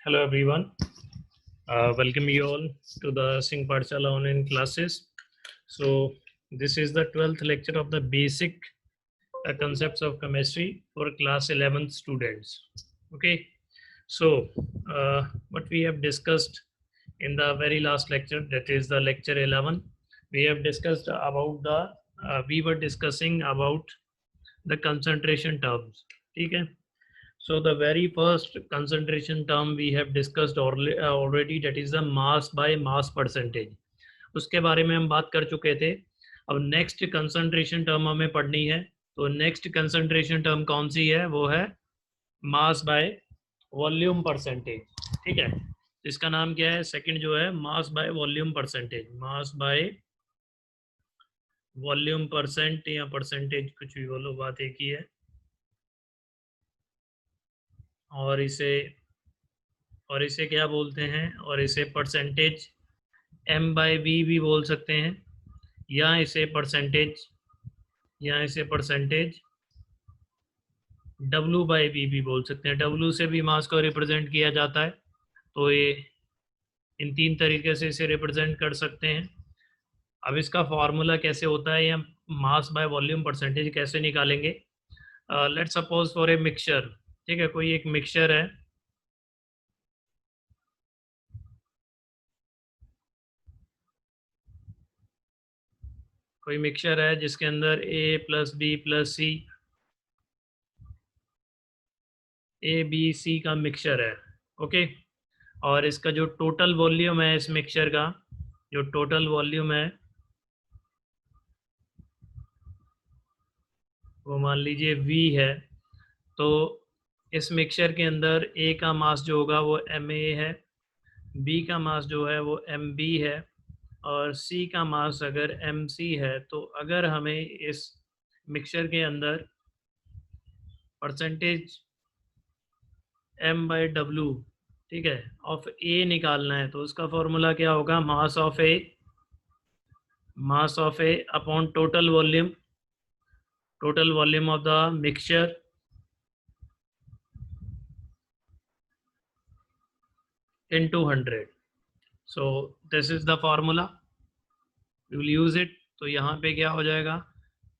Hello everyone. Welcome you all to the Singh Pathshala online classes. So this is the 12th lecture of the basic concepts of chemistry for class 11th students. Okay. So what we have discussed in the very last lecture, that is the lecture 11, we have discussed about we were discussing about the concentration terms. Okay. So the very first concentration term we have discussed already, that is the mass by mass percentage. उसके बारे में हम बात कर चुके थे. अब next concentration term हमें पढ़नी है. तो नेक्स्ट कंसंट्रेशन टर्म कौन सी है? वो है मास बाय वॉल्यूम परसेंटेज. ठीक है, इसका नाम क्या है? सेकंड जो है mass by volume percentage. Mass by volume percent या परसेंटेज, कुछ भी बोलो, बात एक ही है. और इसे क्या बोलते हैं? और इसे परसेंटेज m बाई वी भी बोल सकते हैं, या इसे परसेंटेज w बाई वी भी बोल सकते हैं. w से भी मास को रिप्रेजेंट किया जाता है. तो ये इन तीन तरीके से इसे रिप्रेजेंट कर सकते हैं. अब इसका फॉर्मूला कैसे होता है, या मास बाय वॉल्यूम परसेंटेज कैसे निकालेंगे? Let's suppose for a mixture. ठीक है, कोई एक मिक्सचर है. कोई मिक्सचर है जिसके अंदर a plus B plus C, A B C का मिक्सचर है. ओके. और इसका जो टोटल वॉल्यूम है इस मिक्सचर का, जो टोटल वॉल्यूम है वो मान लीजिए v है. तो इस मिक्सचर के अंदर a का मास जो होगा वो ma है, b का मास जो है वो mb है, और c का मास अगर mc है. तो अगर हमें इस मिक्सचर के अंदर परसेंटेज m बाई डब्लू, ठीक है, ऑफ a निकालना है, तो उसका फॉर्मूला क्या होगा? Mass of a upon total volume of the mixture into 100. So this is the formula, we will use it. तो यहाँ पे क्या हो जाएगा?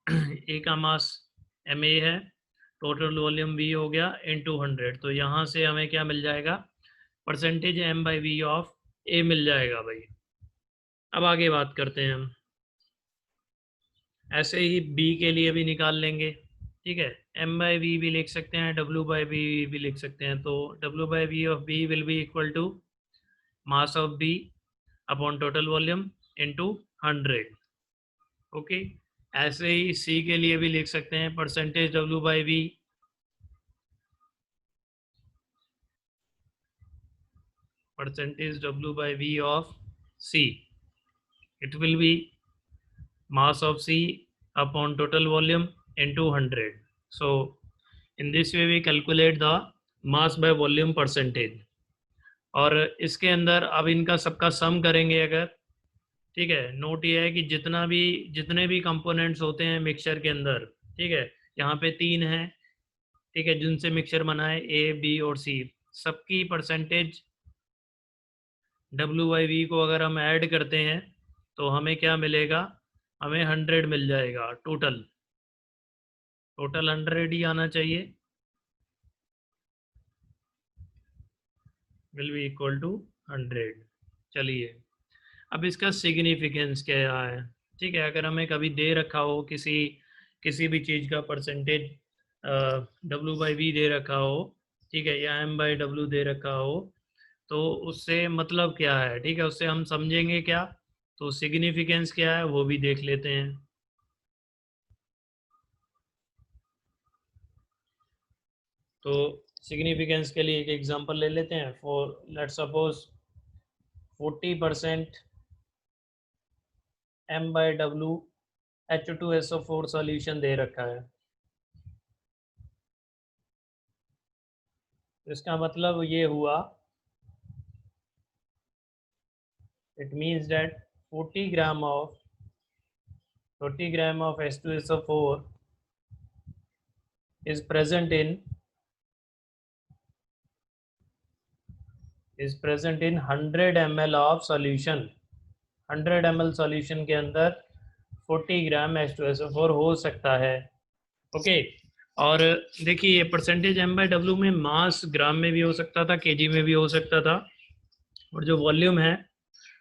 a का मास ma है, टोटल वॉल्यूम v हो गया into 100. तो यहाँ से हमें क्या मिल जाएगा? Percentage m by V of a मिल जाएगा भाई. अब आगे बात करते हैं हम. ऐसे ही b के लिए भी निकाल लेंगे. ठीक है, m बाई वी भी लिख सकते हैं, w बाई वी भी लिख सकते हैं. तो w by V of b will be equal to mass of b upon total volume into 100. Okay. ऐसे ही c के लिए भी लिख सकते हैं, percentage w by V of c, it will be mass of c upon total volume into 100. So in this way we calculate the mass by volume percentage. और इसके अंदर अब इनका सबका सम करेंगे अगर. ठीक है, नोट ये है कि जितने भी कंपोनेंट्स होते हैं मिक्सचर के अंदर, ठीक है, यहाँ पे 3 हैं, ठीक है, जिनसे मिक्सचर बना है ए बी और सी, सबकी परसेंटेज w बाई वी को अगर हम ऐड करते हैं तो हमें क्या मिलेगा? हमें 100 मिल जाएगा. टोटल 100 ही आना चाहिए, विल बी इक्वल टू 100. चलिए, अब इसका सिग्निफिकेंस क्या है? ठीक है, अगर हमें कभी दे रखा हो किसी भी चीज़ का परसेंटेज w बाई वी दे रखा हो, ठीक है, या m बाई डब्ल्यू दे रखा हो, तो उससे मतलब क्या है? ठीक है, उससे हम समझेंगे क्या? तो सिग्निफिकेंस क्या है वो भी देख लेते हैं. तो सिग्निफिकेंस के लिए एक एग्जांपल ले लेते हैं. For let's suppose 40% m by W H2SO4 solution दे रखा है. इसका मतलब ये हुआ, it means that 40 gram of H2SO4 is present in is present in 100 ml of solution, 100 ml solution के अंदर 40 ग्राम H2SO4 हो सकता है। ओके और देखिए ये परसेंटेज M/W में मास ग्राम में भी हो सकता था, केजी में भी हो सकता था, और जो वॉल्यूम है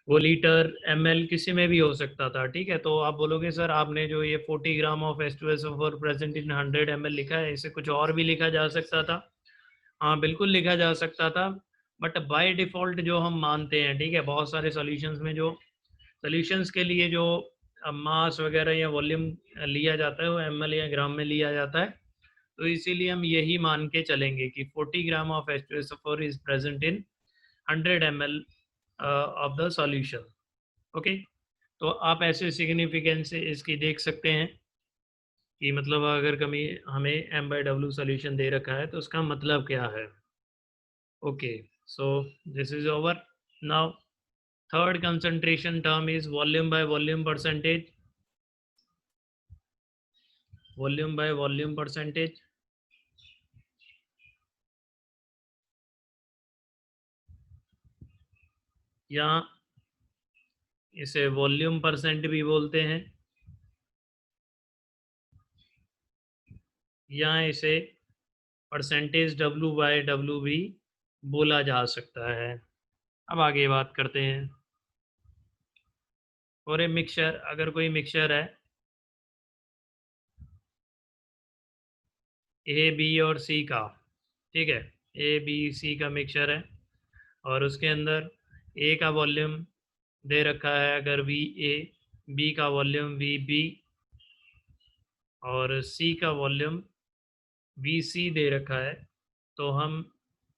वो लीटर ml किसी में भी हो सकता था। ठीक है, तो आप बोलोगे सर आपने जो ये 40 gram of H2SO4 present in 100 ml लिखा है, इसे कुछ और भी लिखा जा सकता था। हाँ बिल्कुल लिखा जा सकता था, बट बाय डिफ़ॉल्ट जो हम मानते हैं, ठीक है, बहुत सारे सॉल्यूशंस में जो सॉल्यूशंस के लिए जो मास वगैरह या वॉल्यूम लिया जाता है वो ml या ग्राम में लिया जाता है, तो इसीलिए हम यही मान के चलेंगे कि 40 gram of H2SO4 is present in 100 ml of the solution. Okay, तो आप ऐसे सिग्निफिकेंस से इसकी देख सकते हैं कि मतलब अगर कभी हमें M/W सॉल्यूशन दे रखा है तो उसका मतलब क्या है। Okay, so this is over. Now third concentration term is volume by volume percentage, volume by volume percentage। या इसे वॉल्यूम परसेंट भी बोलते हैं, या इसे परसेंटेज W/W भी बोला जा सकता है। अब आगे बात करते हैं। और ए मिक्सचर, अगर कोई मिक्सचर है ए बी और सी का, ठीक है, ए बी सी का मिक्सचर है और उसके अंदर ए का वॉल्यूम दे रखा है अगर वी ए, बी का वॉल्यूम वी बी और सी का वॉल्यूम वी सी दे रखा है, तो हम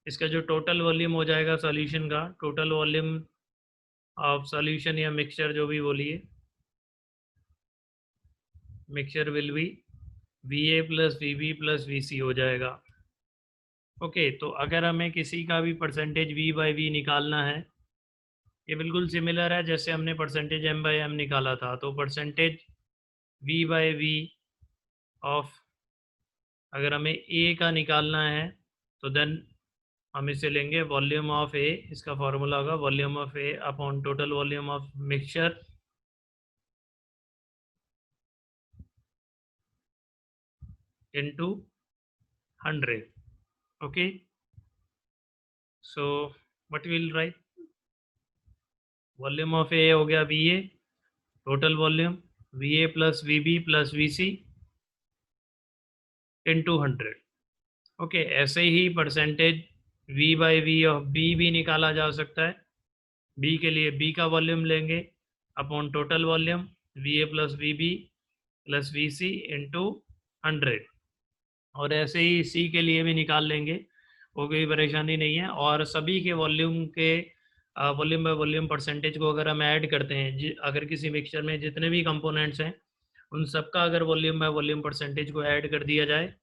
इसका जो टोटल वॉल्यूम हो जाएगा सॉल्यूशन का, टोटल वॉल्यूम ऑफ सॉल्यूशन या मिक्सचर जो भी बोलिए, mixture will be V A plus V B plus V C हो जाएगा। ओके, तो अगर हमें किसी का भी परसेंटेज V/V निकालना है, ये बिल्कुल सिमिलर है जैसे हमने परसेंटेज M/M निकाला था, तो परसेंटेज V/V ऑफ, अगर हमें A का निकालना है तो देन हम इसे लेंगे वॉल्यूम ऑफ ए, इसका फॉर्मूला होगा volume of A upon total volume of mixture into 100। Okay, so what will right, volume of A हो गया V A, total volume V A plus V B plus V C into 100। Okay, ऐसे ही percentage V/V of B भी निकाला जा सकता है। B के लिए बी का वॉल्यूम लेंगे upon total volume V A plus V B plus V C into 100, और ऐसे ही सी के लिए भी निकाल लेंगे, वो कोई परेशानी नहीं है। और सभी के वॉल्यूम के वॉल्यूम बाय वॉल्यूम परसेंटेज को अगर हम ऐड करते हैं, अगर किसी मिक्सचर में जितने भी कंपोनेंट्स हैं उन सबका अगर वॉल्यूम बाय वॉल्यूम परसेंटेज को ऐड कर दिया जाए,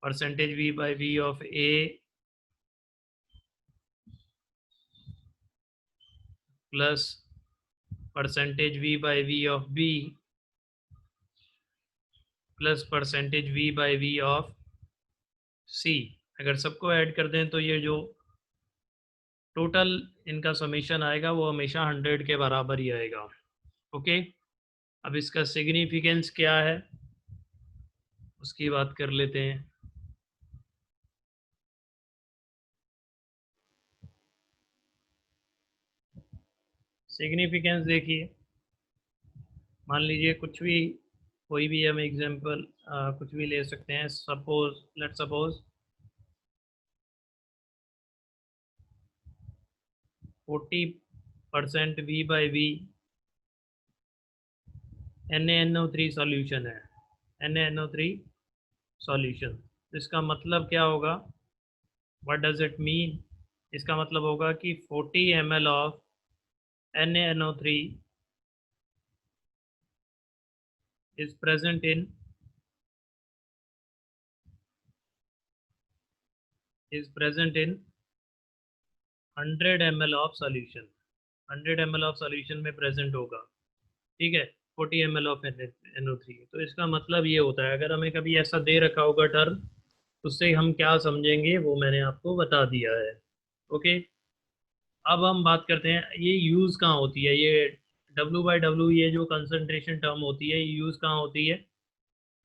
percentage V/V of A plus percentage V/V of B plus percentage V/V of C, अगर सबको ऐड कर दें तो ये जो टोटल इनका समीशन आएगा वो हमेशा 100 के बराबर ही आएगा। ओके, अब इसका सिग्निफिकेंस क्या है उसकी बात कर लेते हैं। सिग्निफिकेंस देखिए, मान लीजिए कुछ भी, कोई भी हम एग्जांपल कुछ भी ले सकते हैं। Suppose, let's suppose 40% V/V NaNO3 solution है, NaNO3 सॉल्यूशन, इसका मतलब क्या होगा, व्हाट डज इट मीन, इसका मतलब होगा कि 40 ml of NaNO3 is present in 100 ml of solution, 100 ml of solution में प्रेजेंट होगा, ठीक है, 40 ml ऑफ NaNO3। तो इसका मतलब ये होता है, अगर हमें कभी ऐसा दे रखा होगा टर्म, उससे हम क्या समझेंगे वो मैंने आपको बता दिया है। ओके, अब हम बात करते हैं ये यूज़ कहाँ होती है, ये W/W ये जो कंसंट्रेशन टर्म होती है, ये यूज़ कहाँ होती है।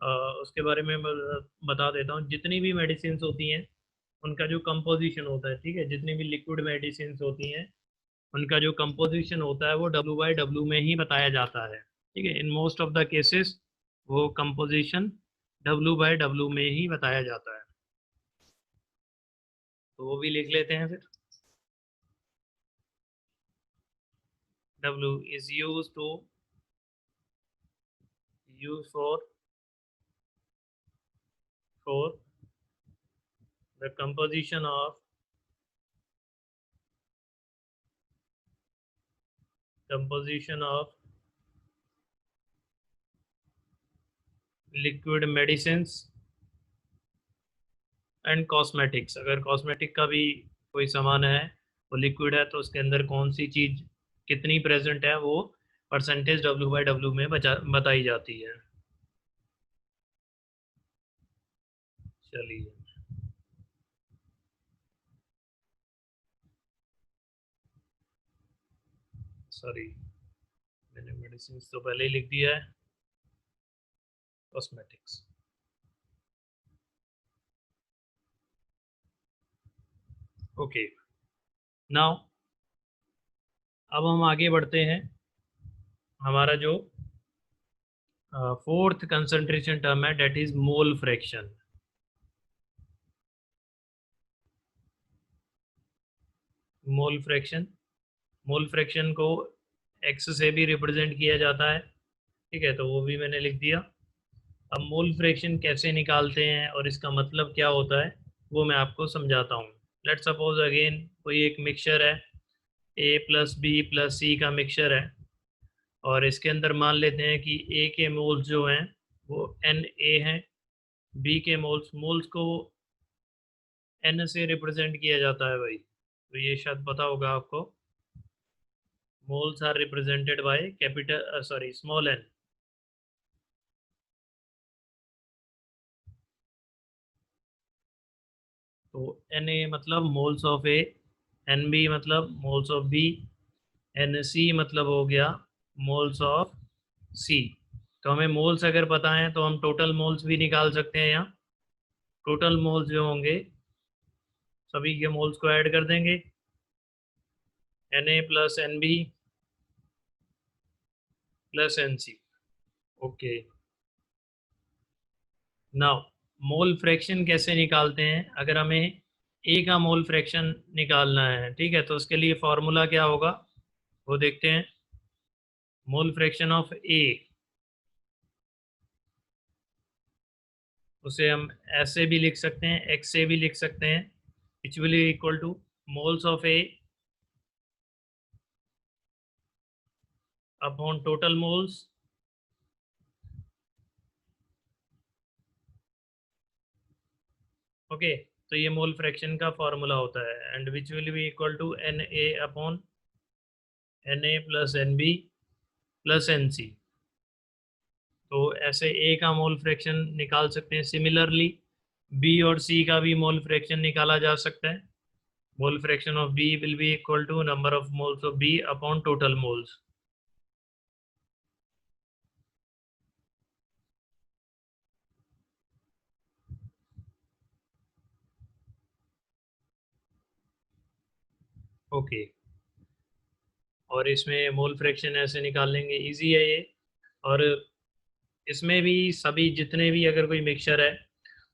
अ, उसके बारे में बता देता हूँ। जितनी भी मेडिसिन होती हैं उनका जो कंपोजिशन होता है, ठीक है, जितनी भी लिक्विड मेडिसिन होती हैं उनका जो कंपोजिशन होता है वो W/W में ही बताया जाता है, ठीक है। In most of the cases वो कंपोजिशन W/W में ही बताया जाता है, तो वो भी लिख लेते हैं फिर। W is used to use for the composition of liquid medicines and cosmetics. अगर कॉस्मेटिक का भी कोई सामान है वो लिक्विड है तो उसके अंदर कौन सी चीज कितनी प्रेजेंट है वो परसेंटेज W/W में बताई जाती है। चलिए, सॉरी, मैंने मेडिसिन तो पहले ही लिख दिया है, कॉस्मेटिक्स। ओके, नाउ अब हम आगे बढ़ते हैं। हमारा जो फोर्थ कंसंट्रेशन टर्म है that is mole fraction. Mole fraction, mole fraction को एक्स से भी रिप्रेजेंट किया जाता है, ठीक है, तो वो भी मैंने लिख दिया। अब मोल फ्रैक्शन कैसे निकालते हैं और इसका मतलब क्या होता है वो मैं आपको समझाता हूँ। लेट सपोज अगेन कोई एक मिक्सचर है, ए प्लस बी प्लस सी का मिक्सचर है, और इसके अंदर मान लेते हैं कि ए के मोल्स जो हैं वो Na हैं, बी के मोल्स को N से रिप्रेजेंट किया जाता है भाई, तो ये शायद पता होगा आपको। Moles are represented by capital sorry small n। तो Na मतलब मोल्स ऑफ ए, Nb मतलब मोल्स ऑफ बी, Nc मतलब हो गया मोल्स ऑफ सी। तो हमें मोल्स अगर पता है तो हम टोटल मोल्स भी निकाल सकते हैं। यहाँ टोटल मोल्स जो होंगे सभी के मोल्स को ऐड कर देंगे, Na plus Nb plus Nc। Okay, now mole fraction कैसे निकालते हैं। अगर हमें ए का मोल फ्रैक्शन निकालना है, ठीक है, तो उसके लिए फॉर्मूला क्या होगा वो देखते हैं। मोल फ्रैक्शन ऑफ ए, उसे हम ऐसे भी लिख सकते हैं, एक्स से भी लिख सकते हैं, which will equal to moles of A upon total moles okay. तो ये मोल फ्रैक्शन का फॉर्मूला होता है, and which will be equal to Na upon Na plus Nb plus Nc। तो ऐसे ए का मोल फ्रैक्शन निकाल सकते हैं। सिमिलरली बी और सी का भी मोल फ्रैक्शन निकाला जा सकता है। Mole fraction of B will be equal to number of moles of B upon total moles. Okay, और इसमें मोल फ्रैक्शन ऐसे निकाल लेंगे, इजी है ये। और इसमें भी सभी जितने भी अगर कोई मिक्सचर है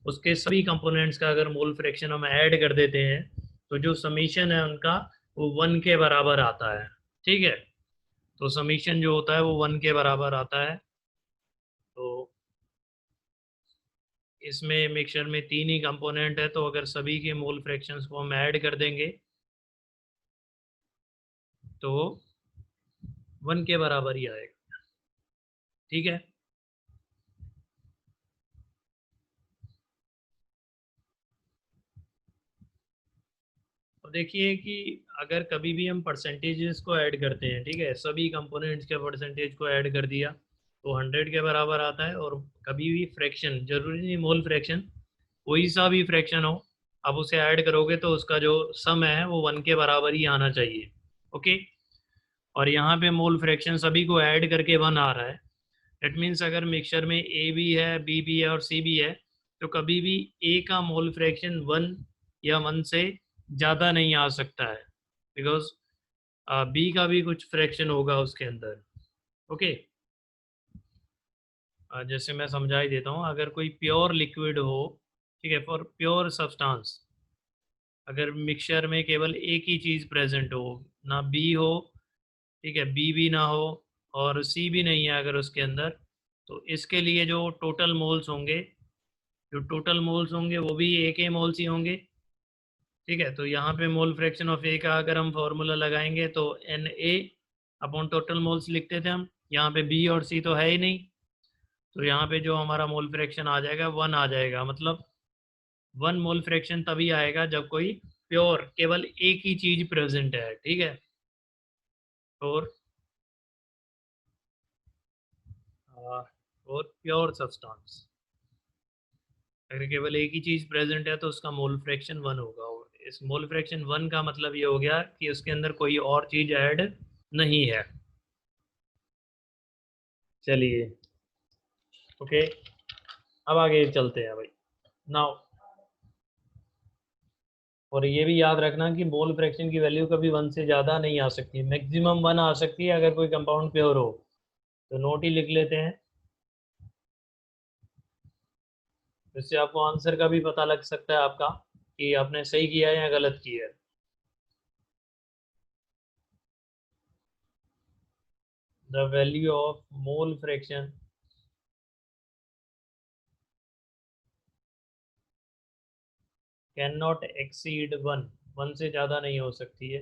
उसके सभी कंपोनेंट्स का अगर मोल फ्रैक्शन हम ऐड कर देते हैं तो जो समीशन है उनका वो 1 के बराबर आता है, ठीक है। तो समीशन जो होता है वो 1 के बराबर आता है। तो इसमें मिक्सचर में 3 ही कंपोनेंट है, तो अगर सभी के मोल फ्रैक्शंस को हम ऐड कर देंगे तो 1 के बराबर ही आएगा, ठीक है। अब देखिए कि अगर कभी भी हम परसेंटेजेस को ऐड करते हैं, ठीक है, सभी कंपोनेंट्स के परसेंटेज को ऐड कर दिया तो 100 के बराबर आता है। और कभी भी फ्रैक्शन, जरूरी नहीं मोल फ्रैक्शन, कोई सा भी फ्रैक्शन हो, अब उसे ऐड करोगे तो उसका जो सम है वो 1 के बराबर ही आना चाहिए। ओके। और यहाँ पे मोल फ्रैक्शन सभी को ऐड करके 1 आ रहा है। दैट मीन्स अगर मिक्सचर में ए भी है, बी भी है और सी भी है, तो कभी भी ए का मोल फ्रैक्शन 1 या 1 से ज़्यादा नहीं आ सकता है, बिकॉज बी का भी कुछ फ्रैक्शन होगा उसके अंदर। ओके। जैसे मैं समझा ही देता हूँ, अगर कोई प्योर लिक्विड हो, ठीक है, फॉर प्योर सब्सटेंस, अगर मिक्सचर में केवल एक ही चीज़ प्रेजेंट हो, ना बी हो, ठीक है, बी भी ना हो और सी भी नहीं है अगर उसके अंदर, तो इसके लिए जो टोटल मोल्स होंगे, वो भी एक ही मोल्स ही होंगे। ठीक है, तो यहाँ पे मोल फ्रैक्शन ऑफ ए का अगर हम फॉर्मूला लगाएंगे तो N A upon total moles लिखते थे हम। यहाँ पे बी और सी तो है ही नहीं, तो यहाँ पे जो हमारा मोल फ्रैक्शन आ जाएगा 1 आ जाएगा। मतलब 1 मोल फ्रैक्शन तभी आएगा जब कोई प्योर केवल एक ही चीज प्रेजेंट है। ठीक है, और प्योर सब्सटेंस अगर केवल एक ही चीज प्रेजेंट है तो उसका मोल फ्रैक्शन 1 होगा। और इस मोल फ्रैक्शन 1 का मतलब ये हो गया कि उसके अंदर कोई और चीज ऐड नहीं है। चलिए, ओके, अब आगे चलते हैं भाई। नाउ, और ये भी याद रखना कि मोल फ्रैक्शन की वैल्यू कभी 1 से ज़्यादा नहीं आ सकती, मैक्सिमम 1 आ सकती है अगर कोई कंपाउंड प्योर हो। तो नोट ही लिख लेते हैं, इससे आपको आंसर का भी पता लग सकता है आपका कि आपने सही किया है या गलत किया है। The value of mole fraction can not exceed 1, 1 से ज़्यादा नहीं हो सकती है।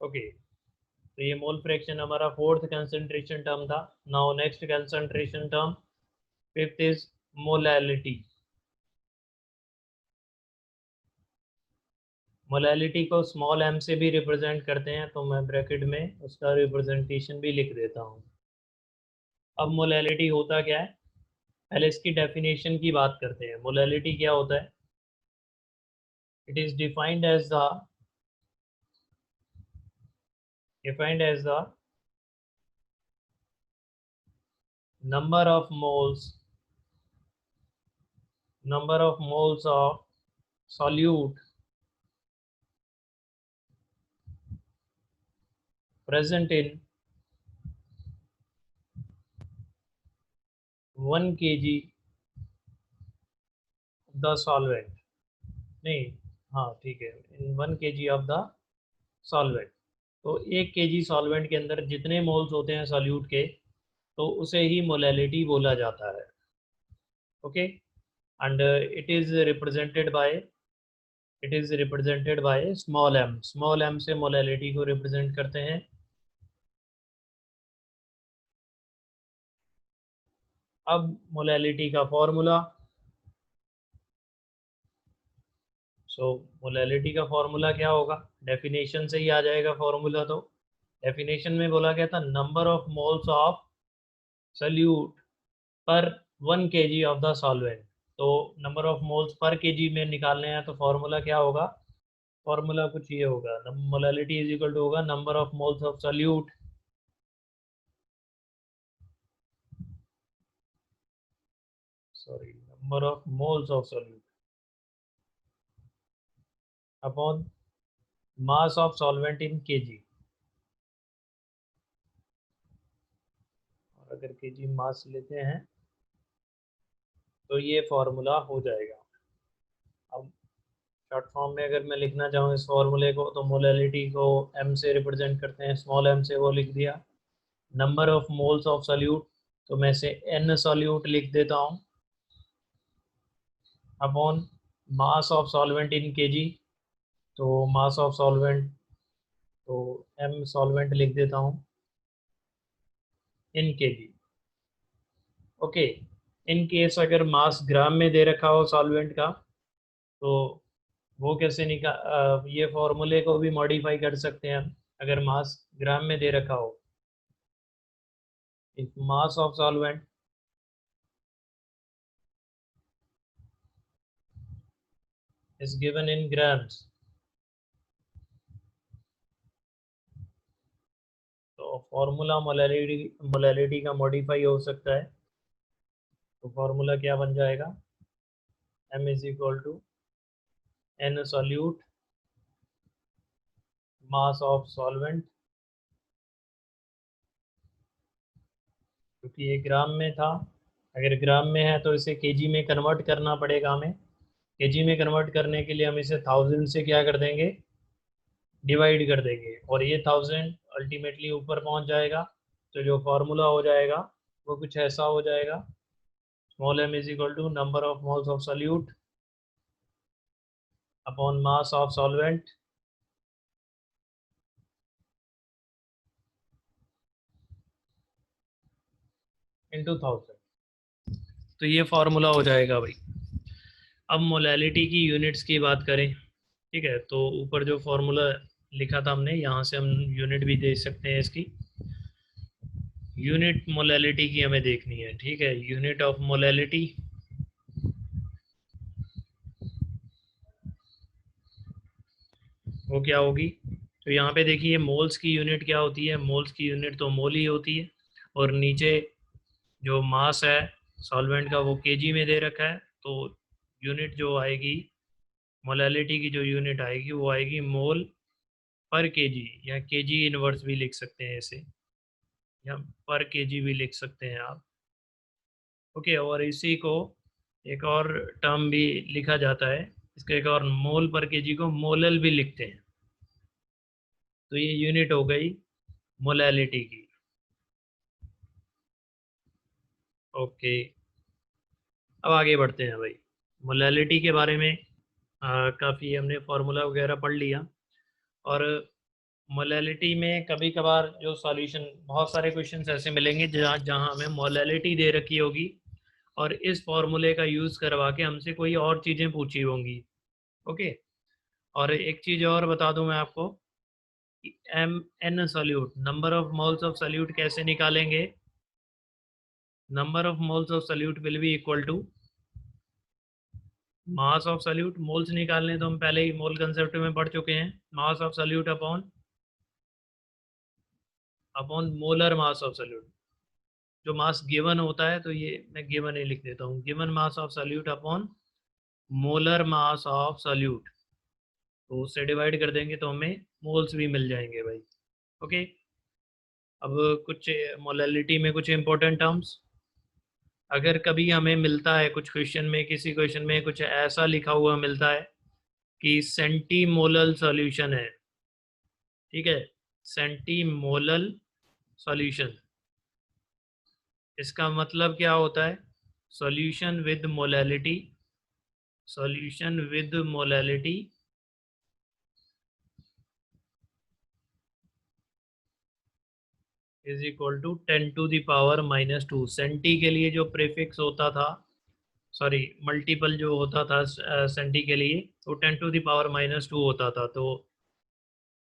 ओके, तो ये मोल फ्रैक्शन हमारा फोर्थ कंसंट्रेशन टर्म था। Now next concentration term, fifth is molality. Molality को स्मॉल एम से भी रिप्रेजेंट करते हैं, तो मैं ब्रैकेट में उसका रिप्रेजेंटेशन भी लिख देता हूँ। अब मोलैलिटी होता क्या है, पहले इसकी डेफिनेशन की बात करते हैं। मोलैलिटी क्या होता है? It is defined as the number of moles of solute present in 1 kg of the solvent। नहीं, हाँ ठीक है, इन 1 kg ऑफ द सॉल्वेंट। तो 1 kg सॉल्वेंट के अंदर जितने मोल्स होते हैं सॉल्यूट के, तो उसे ही मोलैलिटी बोला जाता है। Okay, and it is represented by small M. Small M से मोलैलिटी को रिप्रेजेंट करते हैं। अब मोलैलिटी का फॉर्मूला, सो मोलैलिटी का फॉर्मूला क्या होगा, डेफिनेशन से ही आ जाएगा फॉर्मूला। तो डेफिनेशन में बोला गया था number of moles of solute पर 1 kg ऑफ द सॉल्वेंट। तो number of moles per KG में निकालने हैं, तो फॉर्मूला क्या होगा? फॉर्मूला कुछ ये होगा, मोलैलिटी इज इक्वल टू होगा number of moles of solute number of moles of solute upon mass of solvent in KG. और अगर केजी मास लेते हैं तो ये फॉर्मूला हो जाएगा। अब शॉर्ट फॉर्म में अगर मैं लिखना चाहूँ इस फॉर्मूले को, तो मोलैलिटी को एम से रिप्रेजेंट करते हैं, स्मॉल एम से, वो लिख दिया। Number of moles of solute, तो मैं से एन सॉल्यूट लिख देता हूँ, upon mass of solvent in KG. तो मास ऑफ सॉल्वेंट, तो एम सॉल्वेंट लिख देता हूँ इन केजी। ओके, इन केस अगर मास ग्राम में दे रखा हो सॉल्वेंट का, तो वो कैसे ये फॉर्मूले को भी मॉडिफाई कर सकते हैं हम। अगर मास ग्राम में दे रखा हो, if mass of solvent is given in grams. तो फॉर्मूला मोलैलिटी का मॉडिफाई हो सकता है, तो फॉर्मूला क्या बन जाएगा, m is equal to n solute mass of solvent, क्योंकि ये ग्राम में था, अगर ग्राम में है तो इसे केजी में कन्वर्ट करना पड़ेगा हमें। केजी में कन्वर्ट करने के लिए हम इसे 1000 से क्या कर देंगे, डिवाइड कर देंगे, और ये 1000 अल्टीमेटली ऊपर पहुंच जाएगा। तो जो फॉर्मूला हो जाएगा वो कुछ ऐसा हो जाएगा, small m is equal to number of moles of solute upon mass of solvent into 1000। तो ये फार्मूला हो जाएगा भाई। अब मोलैलिटी की यूनिट्स की बात करें, ठीक है, तो ऊपर जो फार्मूला लिखा था हमने, यहाँ से हम यूनिट भी दे सकते हैं इसकी। यूनिट मोलैलिटी की हमें देखनी है, ठीक है, यूनिट ऑफ मोलैलिटी वो क्या होगी। तो यहाँ पे देखिए मोल्स की यूनिट क्या होती है, मोल्स की यूनिट तो मोल ही होती है, और नीचे जो मास है सॉल्वेंट का वो केजी में दे रखा है। तो यूनिट जो आएगी मोलैलिटी की, जो यूनिट आएगी वो आएगी मोल पर केजी, या केजी इनवर्स भी लिख सकते हैं इसे, या पर केजी भी लिख सकते हैं आप। ओके, और इसी को एक और टर्म भी लिखा जाता है, इसका एक और मोल पर केजी को मोलल भी लिखते हैं। तो ये यूनिट हो गई मोलैलिटी की। ओके, अब आगे बढ़ते हैं भाई। मोलैलिटी के बारे में काफ़ी हमने फार्मूला वगैरह पढ़ लिया, और मोलैलिटी में कभी कभार जो सॉल्यूशन, बहुत सारे क्वेश्चंस ऐसे मिलेंगे जहाँ जहाँ हमें मोलैलिटी दे रखी होगी और इस फॉर्मूले का यूज़ करवा के हमसे कोई और चीज़ें पूछी होंगी। ओके, और एक चीज़ और बता दूं मैं आपको, M N solute, number of moles of solute कैसे निकालेंगे, number of moles of solute will be equal to mass of solute. Moles निकालने तो हम पहले ही मोल कंसेप्ट में पढ़ चुके हैं, मास of solute upon upon molar mass of solute. जो मास गिवन होता है, तो ये मैं गिवन ही लिख देता हूँ, given mass of solute upon molar mass of solute. तो उससे डिवाइड कर देंगे तो हमें मोल्स भी मिल जाएंगे भाई। ओके, अब कुछ मोलैलिटी में कुछ इंपॉर्टेंट टर्म्स, अगर कभी हमें मिलता है कुछ क्वेश्चन में, किसी क्वेश्चन में कुछ ऐसा लिखा हुआ मिलता है कि सेंटीमोलल सॉल्यूशन है, ठीक है, सेंटीमोलल सॉल्यूशन, इसका मतलब क्या होता है, solution with molality, solution with molality is equal to 10⁻⁻²। Centi के लिए जो प्रीफिक्स होता था, सॉरी मल्टीपल जो होता था सेंटी के लिए, वो 10⁻⁻² होता था। तो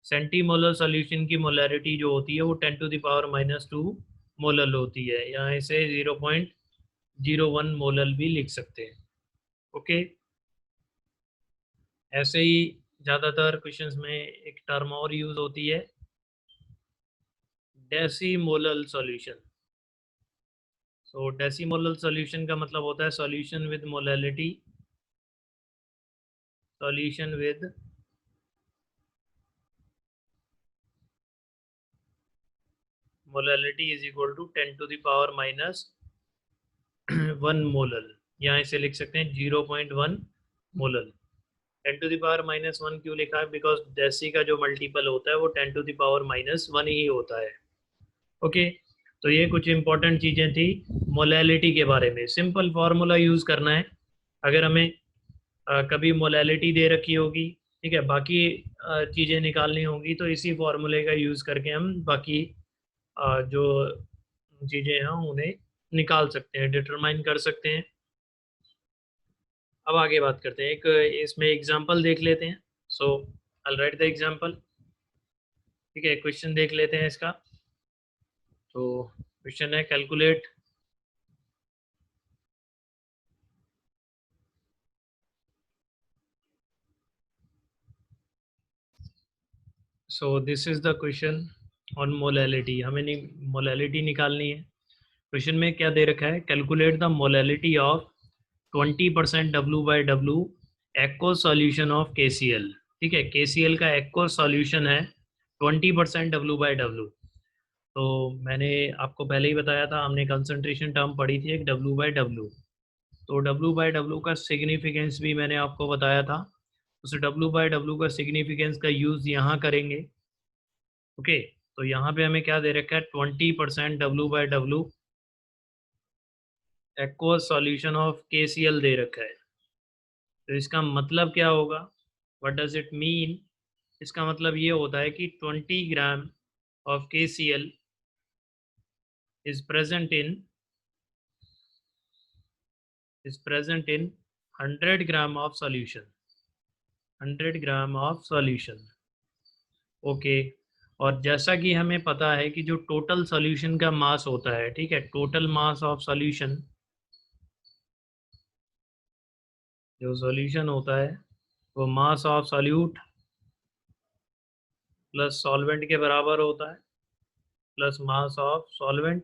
सेंटीमोलर सॉल्यूशन की मोलैरिटी जो होती है वो 10⁻⁻² मोलल होती है, यहाँ इसे 0.01 मोलल भी लिख सकते हैं। ओके, ऐसे ही ज़्यादातर क्वेश्चंस में एक टर्म और यूज होती है, डेसीमोलल सॉल्यूशन। सो डेसीमोलल सॉल्यूशन का मतलब होता है solution with molality, solution with molality is equal to 10⁻⁻1 molal, यहाँ इसे लिख सकते हैं 0.1 मोलल। 10⁻⁻1 क्यों लिखा है, बिकॉज डेसी का जो मल्टीपल होता है वो 10⁻⁻1 ही होता है। ओके, तो ये कुछ इंपॉर्टेंट चीज़ें थी मोलैलिटी के बारे में। सिंपल फार्मूला यूज़ करना है, अगर हमें कभी मोलैलिटी दे रखी होगी, ठीक है, बाकी चीज़ें निकालनी होंगी, तो इसी फार्मूले का यूज़ करके हम बाकी जो चीज़ें हैं उन्हें निकाल सकते हैं, डिटरमाइन कर सकते हैं। अब आगे बात करते हैं, एक इसमें एग्जांपल देख लेते हैं। सो आई राइट द एग्जांपल, ठीक है, क्वेश्चन देख लेते हैं इसका। तो क्वेश्चन है, calculate so this is the question on molality. हमें मोलैलिटी निकालनी है। क्वेश्चन में क्या दे रखा है, calculate the molality of 20% W/W aqueous solution of KCl। ठीक है, KCl का एक्वस सॉल्यूशन है 20% W/W। तो मैंने आपको पहले ही बताया था, हमने कंसंट्रेशन टर्म पढ़ी थी एक W/W। तो W/W का सिग्निफिकेंस भी मैंने आपको बताया था। उस W/W का सिग्निफिकेंस का यूज़ यहाँ करेंगे। ओके, तो यहाँ पे हमें क्या दे रखा है, 20% W/W aqueous solution of KCl दे रखा है। तो इसका मतलब क्या होगा, व्हाट डज इट मीन? इसका मतलब ये होता है कि 20 gram of KCl is present in 100 gram of solution, 100 gram of solution. Okay, और जैसा कि हमें पता है कि जो टोटल सॉल्यूशन का मास होता है, ठीक है, टोटल मास ऑफ सॉल्यूशन, जो सॉल्यूशन होता है वो मास ऑफ सॉल्यूट प्लस सॉल्वेंट के बराबर होता है, प्लस मास ऑफ सॉल्वेंट।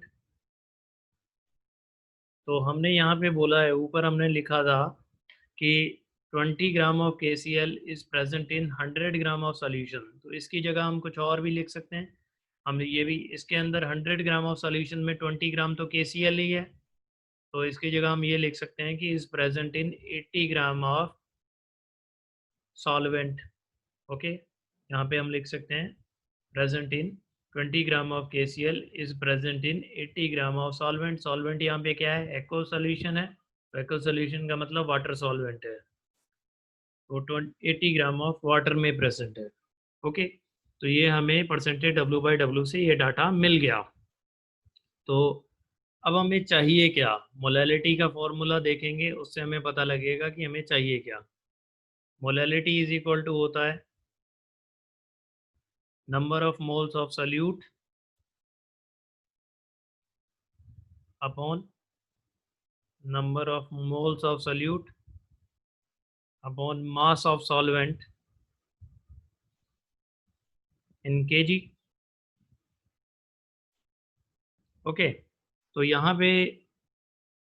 तो हमने यहाँ पे बोला है, ऊपर हमने लिखा था कि 20 gram of KCl is present in 100 gram of solution. तो इसकी जगह हम कुछ और भी लिख सकते हैं। हम ये भी, इसके अंदर 100 ग्राम ऑफ सॉल्यूशन में 20 ग्राम तो KCl ही है, तो इसकी जगह हम ये लिख सकते हैं कि is present in 80 gram of solvent. Okay, यहाँ पे हम लिख सकते हैं present in 20 gram of KCl is present in 80 gram of solvent. Solvent यहाँ पे क्या है, एक्व सोल्यूशन है। तो एक्व सोल्यूशन का मतलब वाटर सॉल्वेंट है। तो 80 ग्राम ऑफ वाटर में प्रेजेंट है। ओके, तो ये हमें परसेंटेज W/W से ये डाटा मिल गया। तो अब हमें चाहिए क्या, मोलैलिटी का फॉर्मूला देखेंगे, उससे हमें पता लगेगा कि हमें चाहिए क्या। मोलैलिटी इज इक्वल टू होता है number of moles of solute upon number of moles of solute upon mass of solvent in kg। Okay, तो यहाँ पे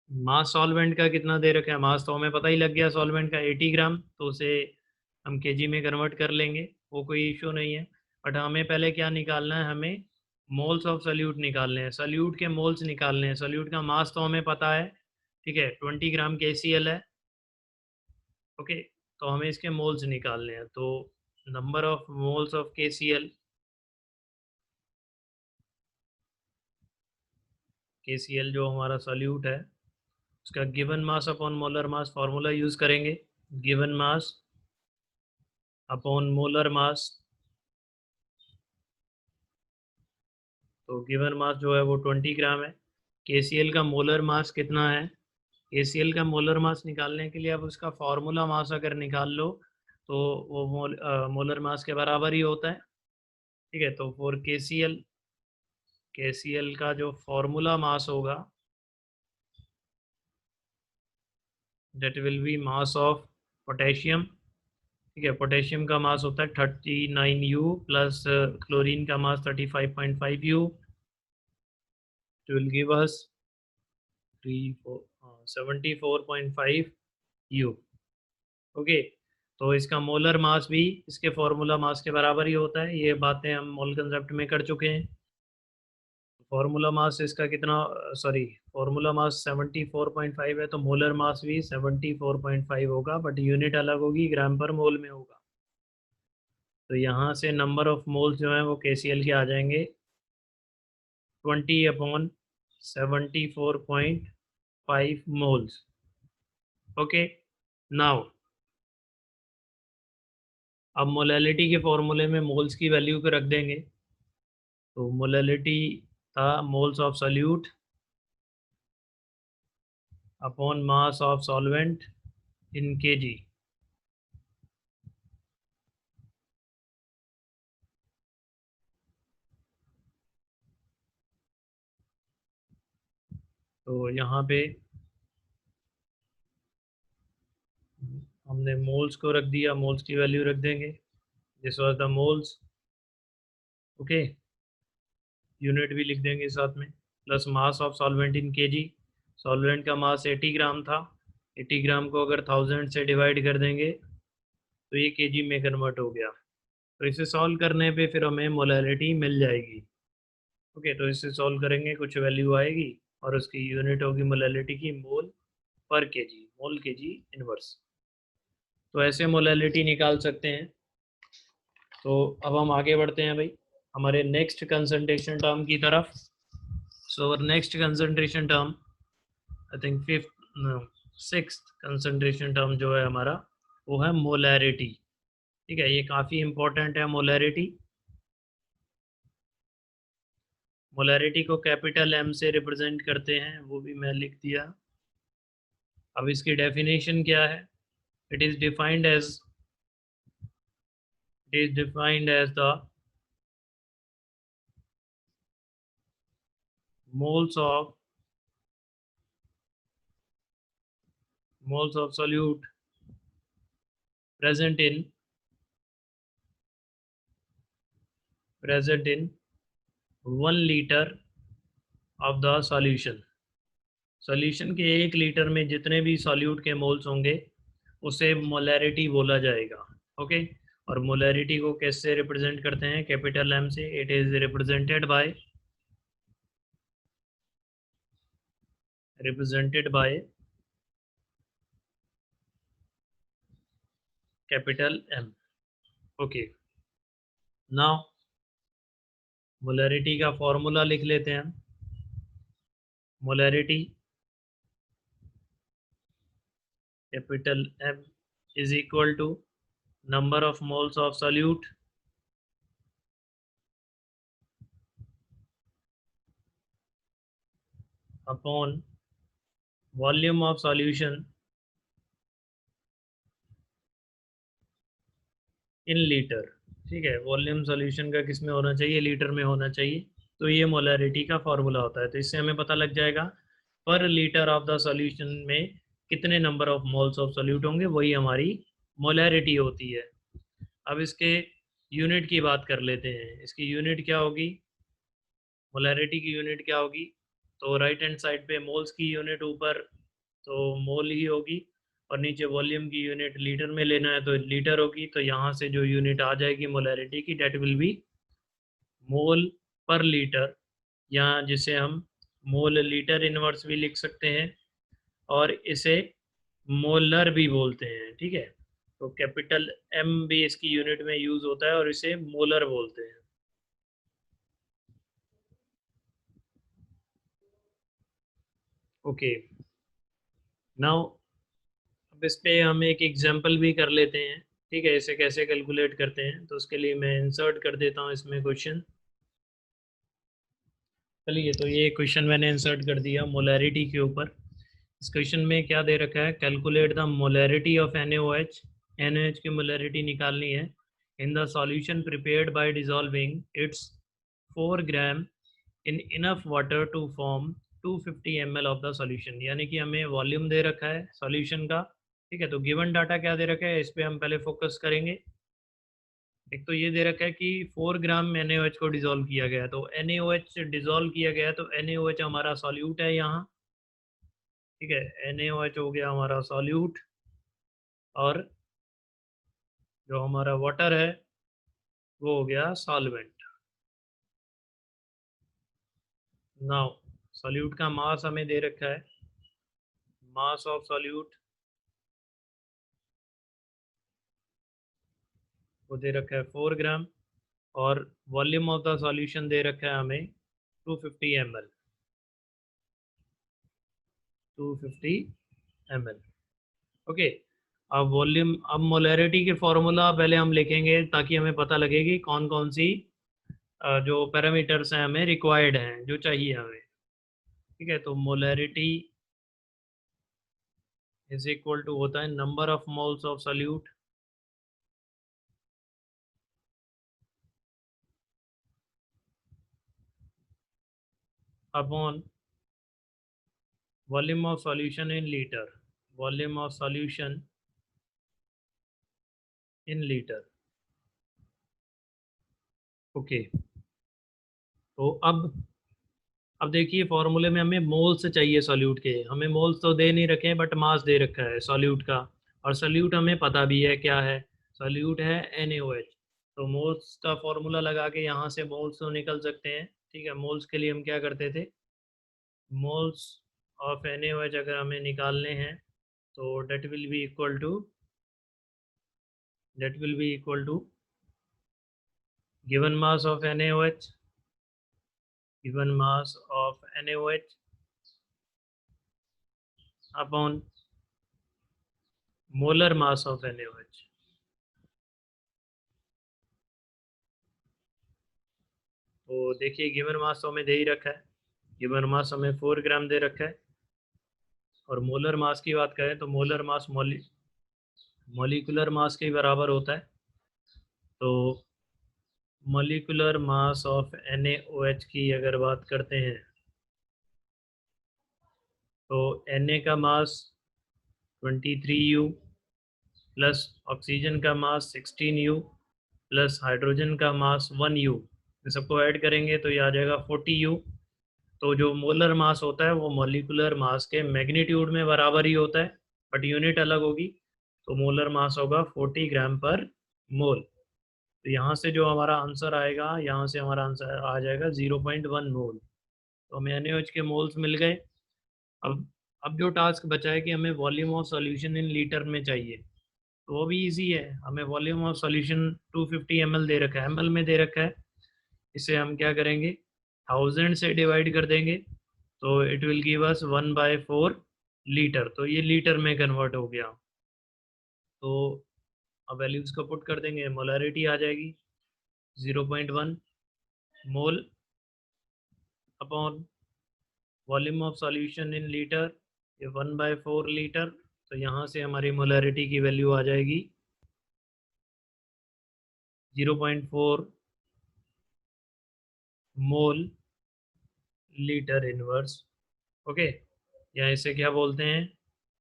मास सॉल्वेंट का कितना दे रखा है, मास तो हमें पता ही लग गया सॉल्वेंट का 80 ग्राम, तो उसे हम केजी में कन्वर्ट कर लेंगे, वो कोई इशू नहीं है। बट हमें पहले क्या निकालना है, हमें मोल्स ऑफ सॉल्यूट निकालने हैं, सॉल्यूट के मोल्स निकालने हैं। सॉल्यूट का मास तो हमें पता है, ठीक है, 20 ग्राम KCl है। ओके, तो हमें इसके मोल्स निकालने हैं। तो number of moles of KCl जो हमारा सॉल्यूट है, उसका given mass upon molar mass formula use करेंगे। Given mass upon molar mass, तो गिवन मास जो है वो 20 ग्राम है। KCl का मोलर मास कितना है, KCl का मोलर मास निकालने के लिए अब उसका फार्मूला मास अगर निकाल लो तो वो मोलर मास के बराबर ही होता है। ठीक है, तो फॉर KCl का जो फार्मूला मास होगा, that will be mass of potassium. ठीक है, पोटेशियम का मास होता है 39U प्लस क्लोरीन का मास 35.5U, तो will give us 74.5U। Okay, तो इसका मोलर मास भी इसके फॉर्मूला मास के बराबर ही होता है। ये बातें हम मोल कंसेप्ट में कर चुके हैं। फॉर्मूला मास इसका कितना, सॉरी, फॉर्मूला मास 74.5 है, तो मोलर मास भी 74.5 होगा, बट यूनिट अलग होगी, ग्राम पर मोल में होगा। तो यहाँ से नंबर ऑफ मोल्स जो हैं वो KCl के आ जाएंगे 20/74.5 मोल्स। ओके, नाउ अब मोलैलिटी के फॉर्मूले में मोल्स की वैल्यू को रख देंगे। तो मोलैलिटी था moles of solute upon mass of solvent in KG। तो यहाँ पे हमने मोल्स को रख दिया, मोल्स की वैल्यू रख देंगे। This was the moles okay, unit भी लिख देंगे साथ में, plus mass of solvent in KG. Solvent का मास 80 ग्राम था, 80 ग्राम को अगर 1000 से डिवाइड कर देंगे तो ये केजी में कन्वर्ट हो गया। तो इसे सॉल्व करने पे फिर हमें मोलैलिटी मिल जाएगी। ओके, तो इसे सॉल्व करेंगे, कुछ वैल्यू आएगी और उसकी यूनिट होगी मोलैलिटी की मोल पर केजी, मोल केजी इनवर्स। तो ऐसे मोलैलिटी निकाल सकते हैं। तो अब हम आगे बढ़ते हैं भाई हमारे नेक्स्ट कंसंट्रेशन टर्म की तरफ। So our next concentration term, I think sixth concentration term जो है हमारा, वो है मोलैरिटी। ठीक है, ये काफ़ी इंपॉर्टेंट है मोलैरिटी। मोलैरिटी को कैपिटल एम से रिप्रेजेंट करते हैं, वो भी मैं लिख दिया। अब इसकी डेफिनेशन क्या है? It is defined as the moles of solute present in 1 liter of the solution। Solution के 1 लीटर में जितने भी सॉल्यूट के मोल्स होंगे उसे मोलैरिटी बोला जाएगा। ओके, और मोलैरिटी को कैसे रिप्रेजेंट करते हैं? कैपिटल एम से। It is represented by capital M. Okay, now molarity का फॉर्मूला लिख लेते हैं। Molarity capital M is equal to number of moles of solute upon volume of solution in litre. ठीक है, वॉल्यूम सॉल्यूशन का किस में होना चाहिए? लीटर में होना चाहिए। तो ये मोलैरिटी का फॉर्मूला होता है। तो इससे हमें पता लग जाएगा पर लीटर ऑफ द सॉल्यूशन में कितने number of moles of solute होंगे, वही हमारी मोलैरिटी होती है। अब इसके यूनिट की बात कर लेते हैं। इसकी यूनिट क्या होगी? मोलैरिटी की यूनिट क्या होगी? तो राइट हैंड साइड पे मोल्स की यूनिट ऊपर तो मोल ही होगी, और नीचे वॉल्यूम की यूनिट लीटर में लेना है तो लीटर होगी। तो यहाँ से जो यूनिट आ जाएगी मोलैरिटी की, डेट विल बी मोल पर लीटर, या जिसे हम मोल लीटर इनवर्स भी लिख सकते हैं और इसे मोलर भी बोलते हैं। ठीक है, तो कैपिटल एम भी इसकी यूनिट में यूज होता है और इसे मोलर बोलते हैं। ओके, नाउ अब इस पे हम एक एग्जांपल भी कर लेते हैं। ठीक है, इसे कैसे कैलकुलेट करते हैं, तो उसके लिए मैं इंसर्ट कर देता हूँ इसमें क्वेश्चन। चलिए, तो ये क्वेश्चन मैंने इंसर्ट कर दिया मोलैरिटी के ऊपर। इस क्वेश्चन में क्या दे रखा है? Calculate the molarity of NaOH। NaOH की मोलैरिटी निकालनी है in the solution prepared by dissolving its 4 gram in enough water to form 250 ml of the solution. यानी कि हमें वॉल्यूम दे रखा है सॉल्यूशन का। ठीक है, तो गिवन डाटा क्या दे रखा है, इस पे हम पहले फोकस करेंगे। एक तो ये दे रखा है कि 4 ग्राम NaOH को डिसॉल्व किया गया है। तो NaOH डिसॉल्व किया गया है तो NaOH हमारा सॉल्यूट है यहाँ। ठीक है, NaOH हो गया हमारा सॉल्यूट, और जो हमारा वाटर है वो हो गया सॉल्वेंट। नाउ सॉल्यूट का मास हमें दे रखा है, मास ऑफ सॉल्यूट वो दे रखा है 4 ग्राम, और वॉल्यूम ऑफ द सॉल्यूशन दे रखा है हमें 250 ml। 250 ml। ओके, अब वॉल्यूम, अब मोलैरिटी के फॉर्मूला पहले हम लिखेंगे ताकि हमें पता लगे कि कौन कौन सी जो पैरामीटर्स हैं हमें रिक्वायर्ड हैं, जो चाहिए हमें। ठीक है, तो मोलैरिटी इज इक्वल टू होता है number of moles of solute upon volume of solution in litre. Volume of solution in litre. Okay, तो अब देखिए फॉर्मूले में हमें मोल्स चाहिए सॉल्यूट के, हमें मोल्स तो दे नहीं रखे हैं बट मास दे रखा है सॉल्यूट का, और सॉल्यूट हमें पता भी है क्या है, सॉल्यूट है NaOH। तो मोल्स का फॉर्मूला लगा के यहाँ से मोल्स तो निकल सकते हैं, ठीक है। मोल्स के लिए हम क्या करते थे, मोल्स ऑफ NaOH अगर हमें निकालने हैं तो that will be equal to given mass of NaOH, given mass of NaOH upon molar mass of NaOH। तो देखिए गिवन मास तो हमें दे ही रखा है, गिवन मास हमें 4 ग्राम दे रखा है, और मोलर मास की बात करें तो मोलर मास मॉलिक्यूलर मास के बराबर होता है। तो मॉलिक्यूलर मास ऑफ NaOH की अगर बात करते हैं तो Na का मास 23U प्लस ऑक्सीजन का मास 16U प्लस हाइड्रोजन का मास 1U, इन सबको ऐड करेंगे तो ये आ जाएगा 40U। तो जो मोलर मास होता है वो मॉलिक्यूलर मास के मैग्नीट्यूड में बराबर ही होता है, बट यूनिट अलग होगी। तो मोलर मास होगा 40 ग्राम पर मोल। तो यहाँ से जो हमारा आंसर आएगा, यहाँ से हमारा आंसर आ जाएगा 0.1 मोल। तो हमें NaOH के मोल्स मिल गए। अब जो टास्क बचा है कि हमें volume of solution in litre में चाहिए, तो वो भी इजी है। हमें वॉल्यूम ऑफ सॉल्यूशन 250 ml दे रखा है, ml में दे रखा है। इसे हम क्या करेंगे, 1000 से डिवाइड कर देंगे तो it will give us 1/4 litre. तो ये लीटर में कन्वर्ट हो गया। तो अब वैल्यूज को पुट कर देंगे, मोलैरिटी आ जाएगी 0.1 mole upon volume of solution in litre, ये 1/4 लीटर। तो यहाँ से हमारी मोलैरिटी की वैल्यू आ जाएगी 0.4 मोल लीटर इनवर्स। ओके, या इसे क्या बोलते हैं,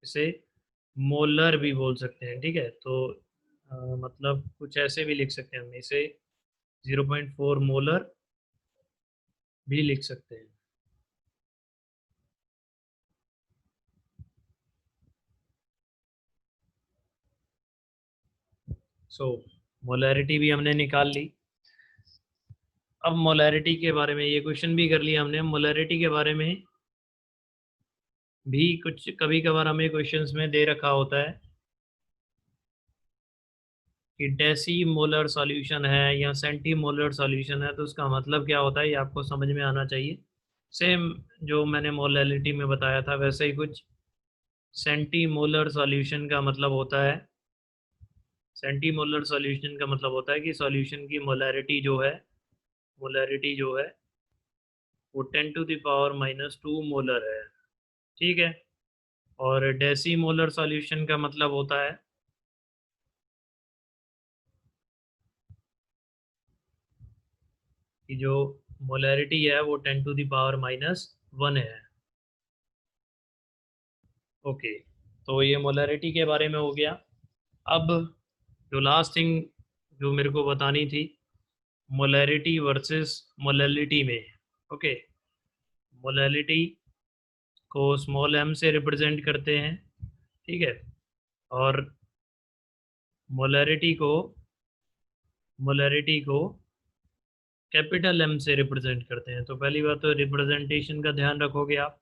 इसे मोलर भी बोल सकते हैं, ठीक है। तो मतलब कुछ ऐसे भी लिख सकते हैं, हम इसे 0.4 मोलर भी लिख सकते हैं। सो मोलैरिटी भी हमने निकाल ली। अब मोलैरिटी के बारे में ये क्वेश्चन भी कर लिया हमने, मोलैरिटी के बारे में भी कुछ कभी कभार हमें क्वेश्चंस में दे रखा होता है कि डेसी मोलर सॉल्यूशन है या सेंटी मोलर सॉल्यूशन है, तो उसका मतलब क्या होता है ये आपको समझ में आना चाहिए। सेम जो मैंने मोलैरिटी में बताया था वैसे ही कुछ सेंटी मोलर सॉल्यूशन का मतलब होता है, सेंटी मोलर सॉल्यूशन का मतलब होता है कि सॉल्यूशन की मोलैरिटी जो है, मोलैरिटी जो है वो 10⁻⁻² मोलर है, ठीक है। और डेसी मोलर सॉल्यूशन का मतलब होता है कि जो मोलैरिटी है वो 10⁻⁻1 है। ओके, तो ये मोलैरिटी के बारे में हो गया। अब जो लास्ट थिंग जो मेरे को बतानी थी, मोलैरिटी वर्सेस मोलैलिटी में। ओके, मोलैलिटी को स्मॉल m से रिप्रेजेंट करते हैं, ठीक है, और मोलैरिटी को कैपिटल M से रिप्रेजेंट करते हैं। तो पहली बात तो रिप्रेजेंटेशन का ध्यान रखोगे आप।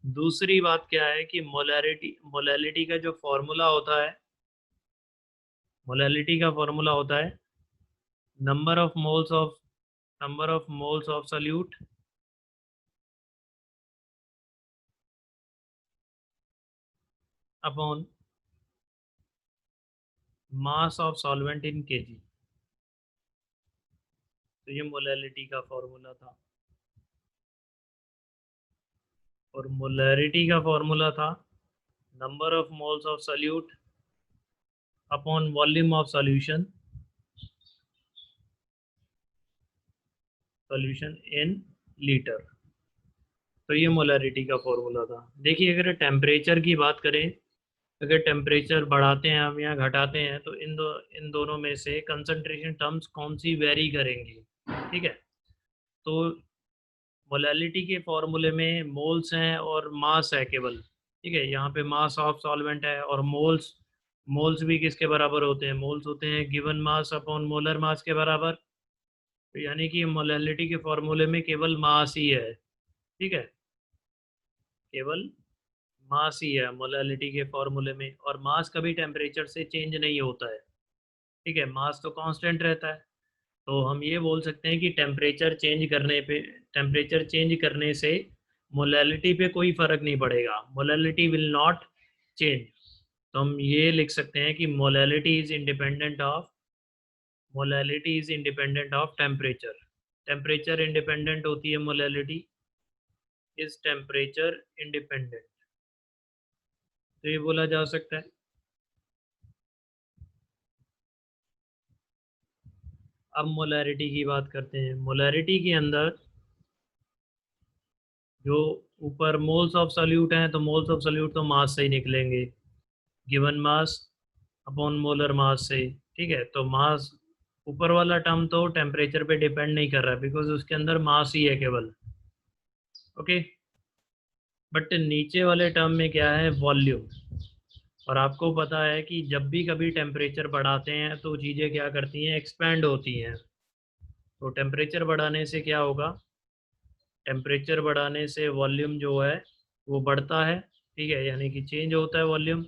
दूसरी बात क्या है कि मोलैलिटी का जो फॉर्मूला होता है, मोलैलिटी का फॉर्मूला होता है number of moles of solute upon mass of solvent in kg। तो ये मोलैलिटी का फॉर्मूला था, और मोलैरिटी का फॉर्मूला था number of moles of solute upon volume of solution in litre. तो ये मोलैरिटी का फॉर्मूला था। देखिए अगर टेम्परेचर की बात करें, अगर टेम्परेचर बढ़ाते हैं हम या घटाते हैं तो इन दोनों में से कंसंट्रेशन टर्म्स कौन सी वेरी करेंगी, ठीक है। तो मोलैलिटी के फॉर्मूले में मोल्स हैं और मास है केवल, ठीक है। यहाँ पे मास ऑफ सॉल्वेंट है और मोल्स, मोल्स भी किसके बराबर होते हैं, मोल्स होते हैं गिवन मास अपॉन मोलर मास के बराबर। तो यानी कि मोलैलिटी के फॉर्मूले में केवल मास ही है, ठीक है, केवल मास ही है मोलैलिटी के फॉर्मूले में, और मास कभी टेम्परेचर से चेंज नहीं होता है, ठीक है, मास तो कांस्टेंट रहता है। तो हम ये बोल सकते हैं कि टेम्परेचर चेंज करने से मोलैलिटी पे कोई फर्क नहीं पड़ेगा, मोलैलिटी विल नॉट चेंज। तो हम ये लिख सकते हैं कि molality is independent of temperature. Temperature independent होती है मोलैलिटी, इज टेम्परेचर इंडिपेंडेंट, तो ये बोला जा सकता है। अब मोलैरिटी की बात करते हैं। मोलैरिटी के अंदर जो ऊपर मोल्स ऑफ सॉल्यूट हैं, तो मोल्स ऑफ सॉल्यूट तो मास से ही निकलेंगे, गिवन मास अपॉन मोलर मास से, ठीक है। तो मास, ऊपर वाला टर्म तो टेम्परेचर पे डिपेंड नहीं कर रहा बिकॉज उसके अंदर मास ही है केवल, ओके। बट नीचे वाले टर्म में क्या है, वॉल्यूम। और आपको पता है कि जब भी कभी टेम्परेचर बढ़ाते हैं तो चीज़ें क्या करती हैं, एक्सपैंड होती हैं। तो टेम्परेचर बढ़ाने से क्या होगा, टेम्परेचर बढ़ाने से वॉल्यूम जो है वो बढ़ता है, ठीक है, यानी कि चेंज होता है वॉल्यूम।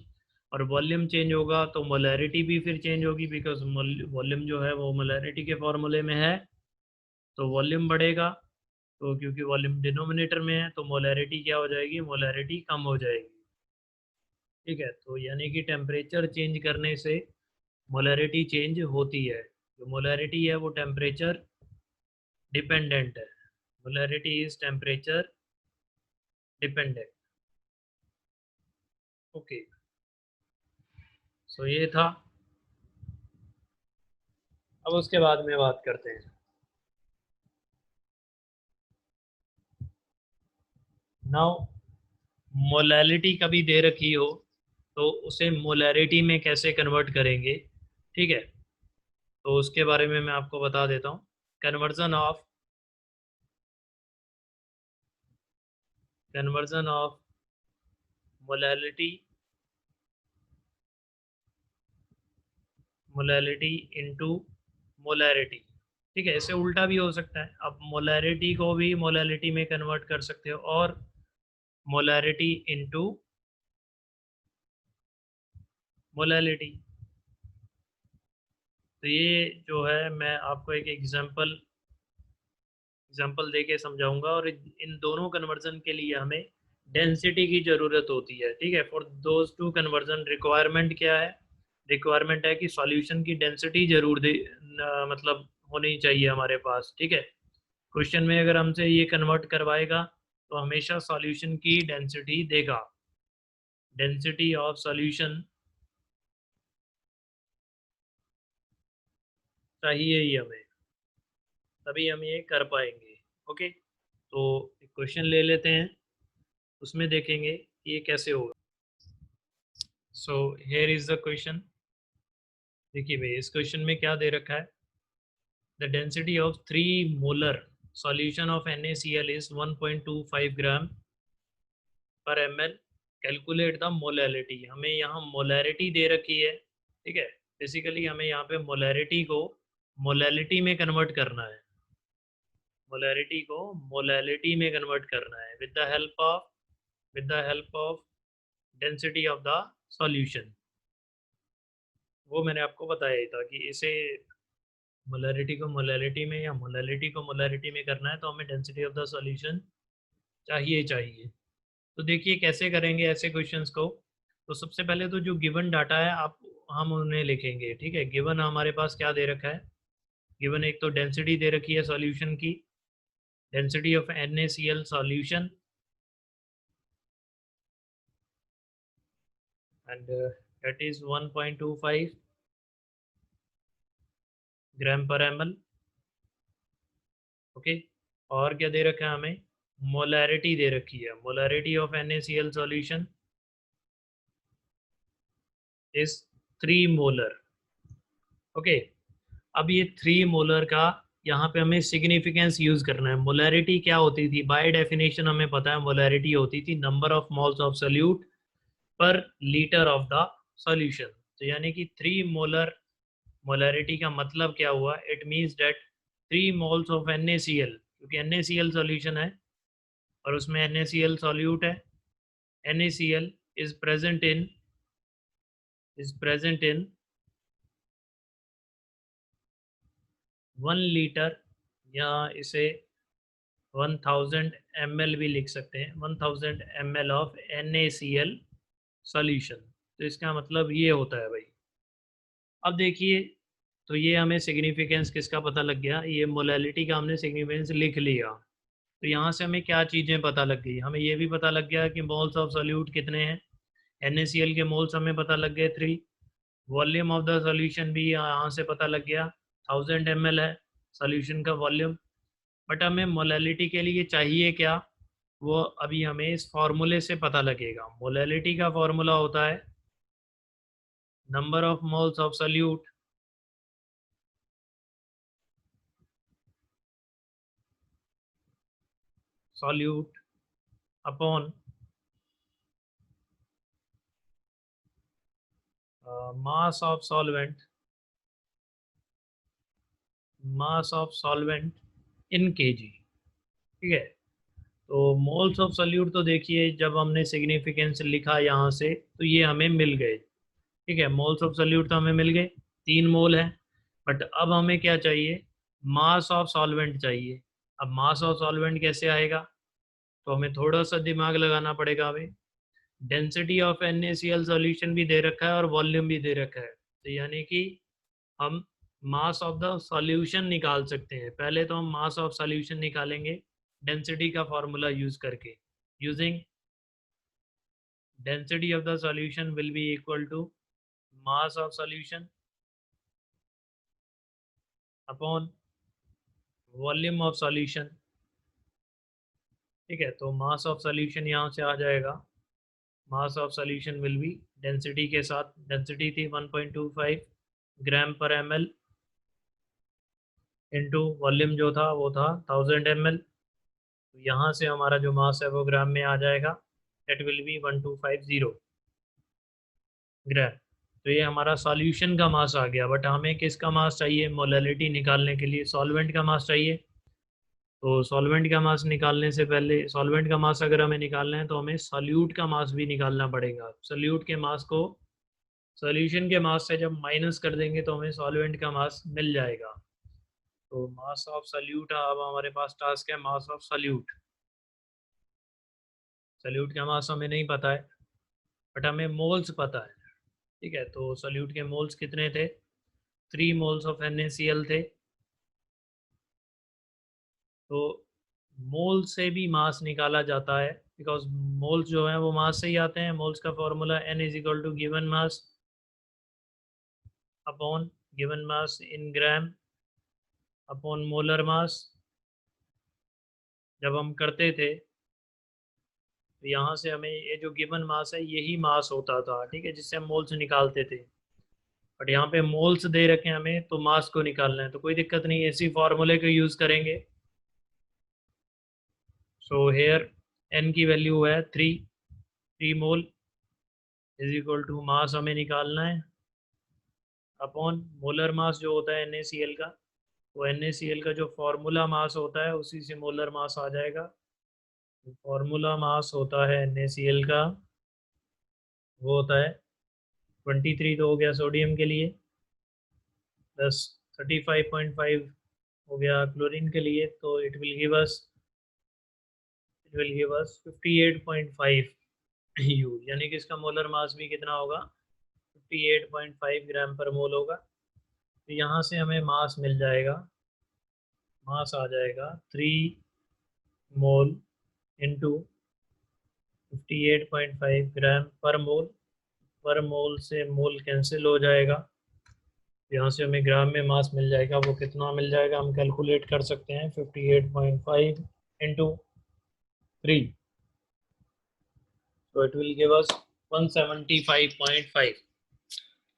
और वॉल्यूम चेंज होगा तो मोलैरिटी भी फिर चेंज होगी बिकॉज वॉल्यूम जो है वो मोलैरिटी के फॉर्मूले में है। तो वॉल्यूम बढ़ेगा, तो क्योंकि वॉल्यूम डिनोमिनेटर में है तो मोलैरिटी क्या हो जाएगी, मोलैरिटी कम हो जाएगी, ठीक है। तो यानी कि टेम्परेचर चेंज करने से मोलैरिटी चेंज होती है। जो मोलैरिटी है वो टेम्परेचर डिपेंडेंट है, molarity is temperature dependent, okay. So ये था। अब उसके बाद में बात करते हैं, नाउ मोलैलिटी कभी दे रखी हो तो उसे मोलैरिटी में कैसे कन्वर्ट करेंगे, ठीक है। तो उसके बारे में मैं आपको बता देता हूँ। Conversion of conversion of molality molality into molarity, ठीक है। इसे उल्टा भी हो सकता है, अब मोलैरिटी को भी मोलैलिटी में कन्वर्ट कर सकते हो और मोलैरिटी इनटू मोलैलिटी। तो ये जो है मैं आपको एक एग्जाम्पल दे के समझाऊंगा, और इन दोनों कन्वर्जन के लिए हमें डेंसिटी की ज़रूरत होती है, ठीक है। For those two conversion requirement क्या है, रिक्वायरमेंट है कि सॉल्यूशन की डेंसिटी जरूर मतलब होनी चाहिए हमारे पास, ठीक है। क्वेश्चन में अगर हमसे ये कन्वर्ट करवाएगा तो हमेशा सॉल्यूशन की डेंसिटी देगा, डेंसिटी ऑफ सॉल्यूशन चाहिए ही हमें, तभी हम ये कर पाएंगे, ओके। तो एक क्वेश्चन ले लेते हैं, उसमें देखेंगे कि ये कैसे होगा। So here is the question. देखिए भाई, इस क्वेश्चन में क्या दे रखा है, the density of 3 molar solution of NaCl is 1.25 ग्राम पर ml, कैलकुलेट द मोलैरिटी। हमें यहाँ मोलैरिटी दे रखी है, ठीक है। बेसिकली हमें यहाँ पे मोलैरिटी को मोलैलिटी में कन्वर्ट करना है, मोलैरिटी को मोलैलिटी में कन्वर्ट करना है with the help of density of the solution. वो मैंने आपको बताया ही था कि इसे मोलैरिटी को मोलैलिटी में या मोलैलिटी को मोलैरिटी में करना है तो हमें डेंसिटी ऑफ द सॉल्यूशन चाहिए चाहिए। तो देखिए कैसे करेंगे ऐसे क्वेश्चंस को। तो सबसे पहले तो जो गिवन डाटा है आप हम उन्हें लिखेंगे, ठीक है। गिवन हमारे पास क्या दे रखा है, गिवन एक तो डेंसिटी दे रखी है सॉल्यूशन की, density of NaCl solution, and that is 1.25 ग्राम पर ml, ओके। और क्या दे रखा है हमें, मोलैरिटी दे रखी है, molarity of NaCl solution is 3 molar, okay. अब ये 3 मोलर का यहाँ पे हमें सिग्निफिकेंस यूज करना है। मोलैरिटी क्या होती थी, बाय डेफिनेशन हमें पता है मोलैरिटी होती थी number of moles of solute पर लीटर ऑफ द सॉल्यूशन। तो यानी कि 3 मोलर मोलैरिटी का मतलब क्या हुआ, it means that 3 moles of NaCl, क्योंकि NaCl सॉल्यूशन है और उसमें NaCl सॉल्यूट है। NaCl is present in 1 litre, या इसे 1000 ml भी लिख सकते हैं, 1000 ml ऑफ NaCl सॉल्यूशन। तो इसका मतलब ये होता है भाई। अब देखिए, तो ये हमें सिग्निफिकेंस किसका पता लग गया, ये मोलैलिटी का हमने सिग्निफिकेंस लिख लिया। तो यहाँ से हमें क्या चीज़ें पता लग गई, हमें ये भी पता लग गया कि मोल्स ऑफ सॉल्यूट कितने हैं, NaCl के मोल्स हमें पता लग गए 3। वॉल्यूम ऑफ द सॉल्यूशन भी यहाँ से पता लग गया, 1000 ml है सॉल्यूशन का वॉल्यूम। बट हमें मोलैलिटी के लिए चाहिए क्या, वो अभी हमें इस फॉर्मूले से पता लगेगा। मोलैलिटी का फॉर्मूला होता है number of moles of solute upon mass of solvent in KG. ठीक है, तो मोल्स ऑफ सॉल्यूट तो देखिए जब हमने सिग्निफिकेंस लिखा यहाँ से तो ये हमें मिल गए। ठीक है, मोल्स ऑफ सॉल्यूट तो हमें मिल गए, 3 मोल है। बट अब हमें क्या चाहिए, मास ऑफ सॉल्वेंट चाहिए। अब मास ऑफ सॉल्वेंट कैसे आएगा, तो हमें थोड़ा सा दिमाग लगाना पड़ेगा। हमें डेंसिटी ऑफ NaCl सॉल्यूशन भी दे रखा है और वॉल्यूम भी दे रखा है, तो यानी कि हम मास ऑफ द सॉल्यूशन निकाल सकते हैं। पहले तो हम मास ऑफ सॉल्यूशन निकालेंगे डेंसिटी का फॉर्मूला यूज करके। Using density of the solution will be equal to mass of solution upon volume of solution. ठीक है, तो मास ऑफ सॉल्यूशन यहाँ से आ जाएगा, मास of solution will B density के साथ, डेंसिटी थी 1.25 ग्राम पर ml इनटू वॉल्यूम जो था वो था 1000 ml। तो यहाँ से हमारा जो मास है वो ग्राम में आ जाएगा, इट विल बी 1250 ग्राम। तो ये हमारा सॉल्यूशन का मास आ गया। बट हमें किसका मास चाहिए, मोलैलिटी निकालने के लिए सॉल्वेंट का मास चाहिए। तो सॉल्वेंट का मास निकालने से पहले, सॉल्वेंट का मास अगर हमें निकालना है तो हमें सॉल्यूट का मास भी निकालना पड़ेगा। सॉल्यूट के मास को सॉल्यूशन के मास से जब माइनस कर देंगे तो हमें सॉल्वेंट का मास मिल जाएगा। तो मास ऑफ सॉल्यूट, अब हमारे पास टास्क है मास ऑफ सॉल्यूट। सॉल्यूट का मास हमें नहीं पता है बट हमें मोल्स पता है। ठीक है, तो सॉल्यूट के मोल्स कितने थे, 3 मोल्स ऑफ NaCl थे। तो मोल से भी मास निकाला जाता है, बिकॉज मोल्स जो है वो मास से ही आते हैं। मोल्स का formula N is equal to given mass upon given mass in gram upon molar mass. जब हम करते थे तो यहाँ से हमें ये जो गिवन मास है यही मास होता था, ठीक है, जिससे हम मोल्स निकालते थे। बट यहाँ पे मोल्स दे रखे हैं हमें, तो मास को निकालना है, तो कोई दिक्कत नहीं, इसी फॉर्मूले को यूज करेंगे। सो हेयर N की वैल्यू है 3 mole is equal to mass हमें निकालना है अपॉन मोलर मास जो होता है NaCl का। तो NaCl का जो फॉर्मूला मास होता है उसी से मोलर मास आ जाएगा। फॉर्मूला मास होता है NaCl का, वो होता है 23 तो हो गया सोडियम के लिए, प्लस 35.5 हो गया क्लोरीन के लिए। तो it will give us 58.5 U, यानी कि इसका मोलर मास भी कितना होगा, 58.5 ग्राम पर मोल होगा। तो यहाँ से हमें मास मिल जाएगा, मास आ जाएगा 3 मोल इंटू 58.5 ग्राम पर मोल। पर मोल से मोल कैंसिल हो जाएगा, यहाँ से हमें ग्राम में मास मिल जाएगा। वो कितना मिल जाएगा हम कैलकुलेट कर सकते हैं, 58.5 इंटू 3, तो इट विल गिव अस 175.5।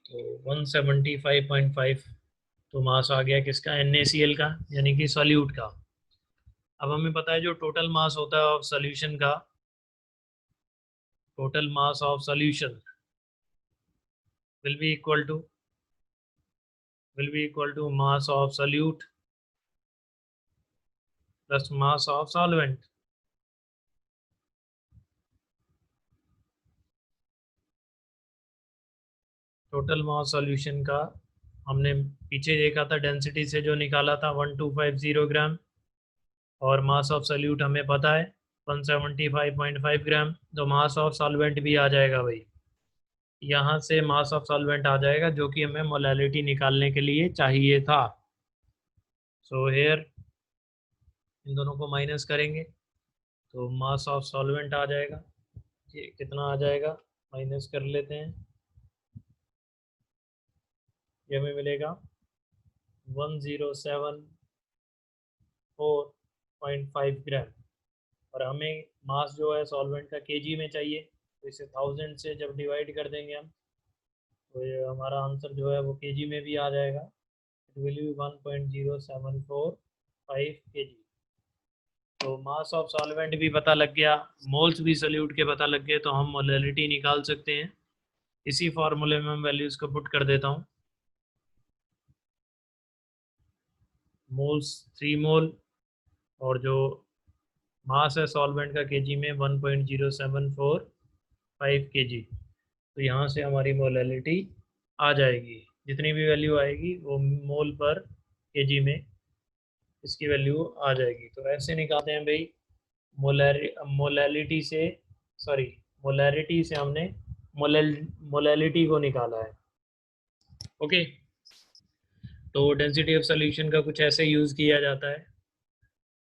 तो 175.5 तो मास आ गया किसका, NaCl का, यानी कि सॉल्यूट का। अब हमें पता है जो टोटल मास होता है ऑफ सॉल्यूशन का, total mass of solution will be equal to mass of solute plus mass of solvent. Total mass solution का हमने पीछे देखा था, डेंसिटी से जो निकाला था 1250 ग्राम, और मास ऑफ सॉल्यूट हमें पता है 175.5 ग्राम। तो मास ऑफ सॉल्वेंट भी आ जाएगा भाई, यहाँ से मास ऑफ सॉल्वेंट आ जाएगा, जो कि हमें मोलैलिटी निकालने के लिए चाहिए था। सो हेयर इन दोनों को माइनस करेंगे तो मास ऑफ सॉल्वेंट आ जाएगा, ये कितना आ जाएगा, माइनस कर लेते हैं, ये हमें मिलेगा 1074.5 ग्राम। और हमें मास जो है सॉल्वेंट का केजी में चाहिए, तो इसे 1000 से जब डिवाइड कर देंगे हम, तो ये हमारा आंसर जो है वो केजी में भी आ जाएगा, इट विल बी 1.0745 केजी। तो मास ऑफ सॉल्वेंट भी पता लग गया, मोल्स भी सॉल्यूट के पता लग गए, तो हम मोलैलिटी निकाल सकते हैं। इसी फॉर्मूले में मैं वैल्यूज को पुट कर देता हूँ। मोल्स 3 मोल, और जो मास है सॉल्वेंट का केजी में 1.0745 केजी। तो यहाँ से हमारी मोलैलिटी आ जाएगी, जितनी भी वैल्यू आएगी वो मोल पर केजी में इसकी वैल्यू आ जाएगी। तो ऐसे निकालते हैं भाई, मोलैलिटी से, सॉरी मोलैरिटी से हमने मोलैलिटी को निकाला है। ओके, तो डेंसिटी ऑफ सॉल्यूशन का कुछ ऐसे यूज़ किया जाता है।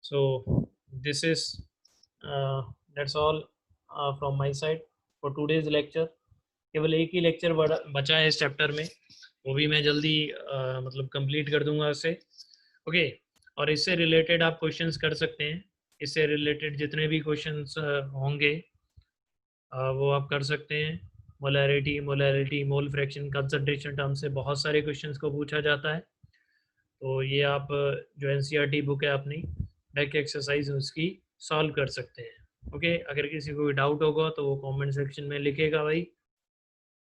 So this is that's all from my side for today's lecture. केवल एक ही लेक्चर बचा है इस चैप्टर में, वो भी मैं जल्दी मतलब कंप्लीट कर दूंगा उससे। ओके, और इससे रिलेटेड आप क्वेश्चंस कर सकते हैं, इससे रिलेटेड जितने भी क्वेश्चंस होंगे वो आप कर सकते हैं। Molarity, mole fraction, concentration term से बहुत सारे क्वेश्चंस को पूछा जाता है। तो ये आप जो NCERT बुक है अपनी, बैक एक्सरसाइज उसकी सॉल्व कर सकते हैं। ओके, अगर किसी को भी डाउट होगा तो वो कमेंट सेक्शन में लिखेगा भाई।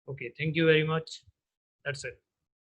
Okay, thank you very much, that's it.